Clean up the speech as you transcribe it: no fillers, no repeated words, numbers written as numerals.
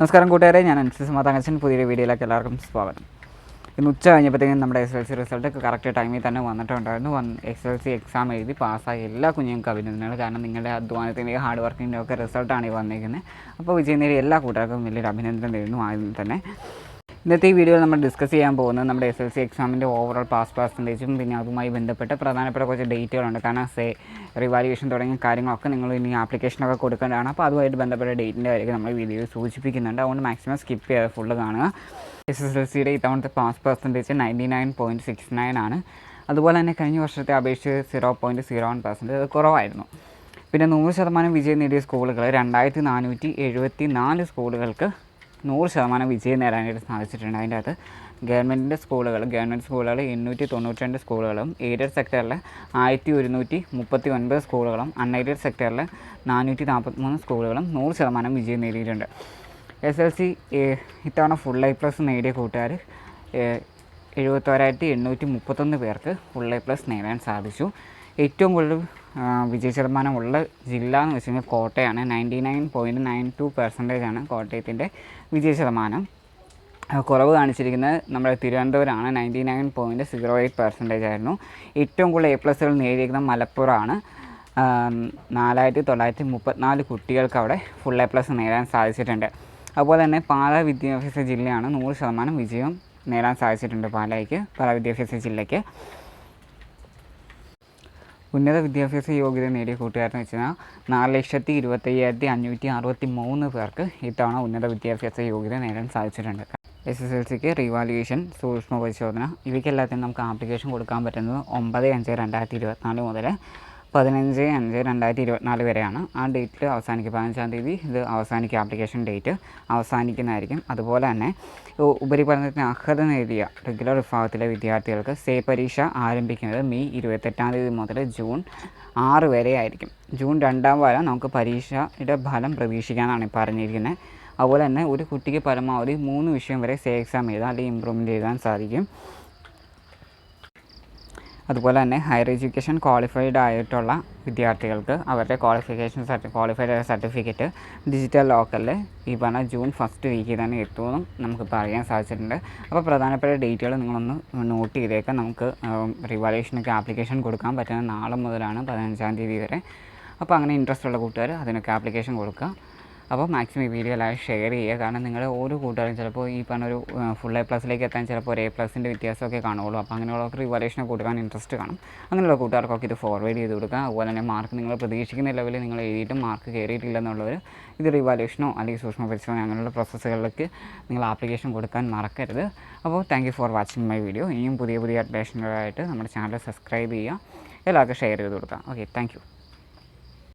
നമസ്കാരം കൂട്ടുകാരെ, ഞാൻ അനുസരിച്ച് മാതാങ്കച്ചൻ പുതിയൊരു വീഡിയോയിലേക്ക് എല്ലാവർക്കും സ്വാഗതം. ഇന്ന് ഉച്ച കഴിഞ്ഞപ്പോഴത്തേക്കും നമ്മുടെ SSLC റിസൾട്ട് കറക്റ്റ് ടൈമിൽ തന്നെ വന്നിട്ടുണ്ടായിരുന്നു. SSLC എക്സാം എഴുതി പാസ്സായി എല്ലാ കുഞ്ഞുങ്ങൾക്കും അഭിനന്ദനങ്ങൾ. കാരണം നിങ്ങളുടെ അധ്വാനത്തിൻ്റെയും ഹാർഡ് വർക്കിൻ്റെയും ഒക്കെ റിസൾട്ടാണ് ഈ വന്നിരിക്കുന്നത്. അപ്പോൾ വിജയം നേടിയ എല്ലാ കൂട്ടുകാർക്കും വലിയൊരു അഭിനന്ദനം നേരുന്നു ആദ്യം തന്നെ. ഇന്നത്തെ ഈ വീഡിയോയിൽ നമ്മൾ ഡിസ്കസ് ചെയ്യാൻ പോകുന്നത് നമ്മുടെ SSLC എക്സാമിൻ്റെ ഓവറോൾ പാസ് പെർസെൻറ്റേജും പിന്നെ അതുമായി ബന്ധപ്പെട്ട പ്രധാനപ്പെട്ട കുറച്ച് ഡേറ്റുകളുണ്ട്. കാരണം റിവാലുവേഷൻ തുടങ്ങിയ കാര്യങ്ങളൊക്കെ നിങ്ങൾ ഇനി ആപ്ലിക്കേഷനൊക്കെ കൊടുക്കേണ്ടതാണ്. അപ്പോൾ അതുമായിട്ട് ബന്ധപ്പെട്ട ഡേറ്റിൻ്റെ കാര്യമൊക്കെ നമ്മൾ വീഡിയോയിൽ സൂചിപ്പിക്കുന്നുണ്ട്. അതുകൊണ്ട് മാക്സിമം സ്കിപ്പ് ചെയ്യാതെ ഫുള്ള് കാണുക. SSLCയുടെ ഇത്തവണത്തെ പാസ് പെർസെൻറ്റേജ് 99.69 ആണ്. അതുപോലെ തന്നെ കഴിഞ്ഞ വർഷത്തെ അപേക്ഷിച്ച് 0.01% അത് കുറവായിരുന്നു. പിന്നെ 100% വിജയം നേടിയ സ്കൂളുകൾ 2474 സ്കൂളുകൾക്ക് 100% വിജയം നേടാനായിട്ട് സാധിച്ചിട്ടുണ്ട്. അതിൻ്റെ അകത്ത് ഗവൺമെൻറ് സ്കൂളുകൾ 892 സ്കൂളുകളും എയ്ഡഡ് സെക്ടറിൽ 1139 സ്കൂളുകളും അൺഎയ്ഡഡ് സെക്ടറിൽ 443 സ്കൂളുകളും 100% വിജയം നേടിയിട്ടുണ്ട്. SSLC ഇത്തവണ ഫുൾ A+ നേടിയ കൂട്ടുകാർ 71,831 പേർക്ക് ഫുൾ A+ നേടാൻ സാധിച്ചു. ഏറ്റവും കൂടുതൽ വിജയ ശതമാനമുള്ള ജില്ല എന്ന് വെച്ച് കഴിഞ്ഞാൽ കോട്ടയാണ്. 99.92% ആണ് കോട്ടയത്തിൻ്റെ വിജയ ശതമാനം. കുറവ് കാണിച്ചിരിക്കുന്നത് നമ്മുടെ തിരുവനന്തപുരമാണ്. 99.08% ആയിരുന്നു. ഏറ്റവും കൂടുതൽ A+ നേടിയിരിക്കുന്നത് മലപ്പുറമാണ്. 4,934 കുട്ടികൾക്ക് അവിടെ ഫുൾ A+ നേടാൻ സാധിച്ചിട്ടുണ്ട്. അതുപോലെ തന്നെ പാലാ വിദ്യാഭ്യാസ ജില്ലയാണ് 100% വിജയം നേടാൻ സാധിച്ചിട്ടുണ്ട്. പാലാ വിദ്യാഭ്യാസ ജില്ലയ്ക്ക്. ഉന്നത വിദ്യാഭ്യാസ യോഗ്യത നേടിയ കൂട്ടുകാരെന്ന് വെച്ച് കഴിഞ്ഞാൽ 4,25,563 പേർക്ക് ഇത്തവണ ഉന്നത വിദ്യാഭ്യാസ യോഗ്യത നേടാൻ സാധിച്ചിട്ടുണ്ട്. SSLCക്ക് റിവാലുവേഷൻ, സൂക്ഷ്മ പരിശോധന ഇവയ്ക്കെല്ലാത്തിനും നമുക്ക് ആപ്ലിക്കേഷൻ കൊടുക്കാൻ പറ്റുന്നത് 9/5/2024 മുതൽ 15/5/2024 വരെയാണ്. ആ ഡേറ്റിൽ അവസാനിക്കും. 15-ാം തീയതി ഇത് അവസാനിക്കും. ആപ്ലിക്കേഷൻ ഡേറ്റ് അവസാനിക്കുന്നതായിരിക്കും. അതുപോലെ തന്നെ ഉപരിപഠനത്തിന് അർഹത നേടിയ റെഗുലർ വിഭാഗത്തിലെ വിദ്യാർത്ഥികൾക്ക് പരീക്ഷ ആരംഭിക്കുന്നത് മെയ് 28-ാം തീയതി മുതൽ ജൂൺ 6 വരെ ആയിരിക്കും. ജൂൺ 2-ാം വാരം നമുക്ക് പരീക്ഷയുടെ ഫലം പ്രതീക്ഷിക്കാനാണ് പറഞ്ഞിരിക്കുന്നത്. അതുപോലെ തന്നെ ഒരു കുട്ടിക്ക് പരമാവധി 3 വിഷയം വരെ എക്സാം എഴുതാൻ അല്ലെങ്കിൽ ഇമ്പ്രൂവ്മെൻറ്റ് എഴുതാൻ സാധിക്കും. അതുപോലെ തന്നെ ഹയർ എഡ്യൂക്കേഷൻ ക്വാളിഫൈഡ് ആയിട്ടുള്ള വിദ്യാർത്ഥികൾക്ക് അവരുടെ ക്വാളിഫൈഡ് സർട്ടിഫിക്കറ്റ് ഡിജിറ്റൽ ലോക്കറിൽ ഈ പറഞ്ഞ ജൂൺ 1st വീക്കിൽ തന്നെ എത്തുമെന്നും നമുക്കിപ്പോൾ അറിയാൻ സാധിച്ചിട്ടുണ്ട്. അപ്പോൾ പ്രധാനപ്പെട്ട ഡേറ്റുകൾ നിങ്ങളൊന്ന് നോട്ട് ചെയ്തേക്കാം. നമുക്ക് റിവാലുവേഷനൊക്കെ ആപ്ലിക്കേഷൻ കൊടുക്കാൻ പറ്റുന്നത് നാളെ മുതലാണ് 15-ാം തീയതി വരെ. അപ്പോൾ അങ്ങനെ ഇൻട്രസ്റ്റ് ഉള്ള കൂട്ടുകാർ അതിനൊക്കെ ആപ്ലിക്കേഷൻ കൊടുക്കുക. അപ്പോൾ മാക്സിമം ഈ വീഡിയോ എല്ലാവരും ഷെയർ ചെയ്യുക. കാരണം നിങ്ങളുടെ ഓരോ കൂട്ടുകാരും ചിലപ്പോൾ ഈ പറഞ്ഞൊരു ഫുൾ A+ എത്താൻ ചിലപ്പോൾ ഒരു A+ൻ്റെ വ്യത്യാസമൊക്കെ കാണുള്ളൂ. അപ്പോൾ അങ്ങനെയുള്ളവർക്ക് റിവാലുവേഷനൊക്കെ കൊടുക്കാൻ ഇൻട്രസ്റ്റ് കാണും. അങ്ങനെയുള്ള കൂട്ടുകാർക്കൊക്കെ ഇത് ഫോർവേഡ് ചെയ്ത് കൊടുക്കുക. അതുപോലെ തന്നെ മാർക്ക് നിങ്ങൾ പ്രതീക്ഷിക്കുന്ന ലെവലിൽ നിങ്ങൾ എഴുതിയിട്ടും മാർക്ക് കയറിയിട്ടില്ലെന്നുള്ളവർ ഇത് റിവാലുവേഷനോ അല്ലെങ്കിൽ സൂക്ഷ്മ പരിശോധന അങ്ങനെയുള്ള പ്രോസസ്സുകളിലേക്ക് നിങ്ങൾ ആപ്ലിക്കേഷൻ കൊടുക്കാൻ മറക്കരുത്. അപ്പോൾ thank you for watching my video. ഇനിയും പുതിയ അപ്ഡേഷനുകളായിട്ട് നമ്മുടെ ചാനൽ സബ്സ്ക്രൈബ് ചെയ്യുക. എല്ലാവർക്കും ഷെയർ ചെയ്ത് കൊടുക്കുക. Okay, thank you.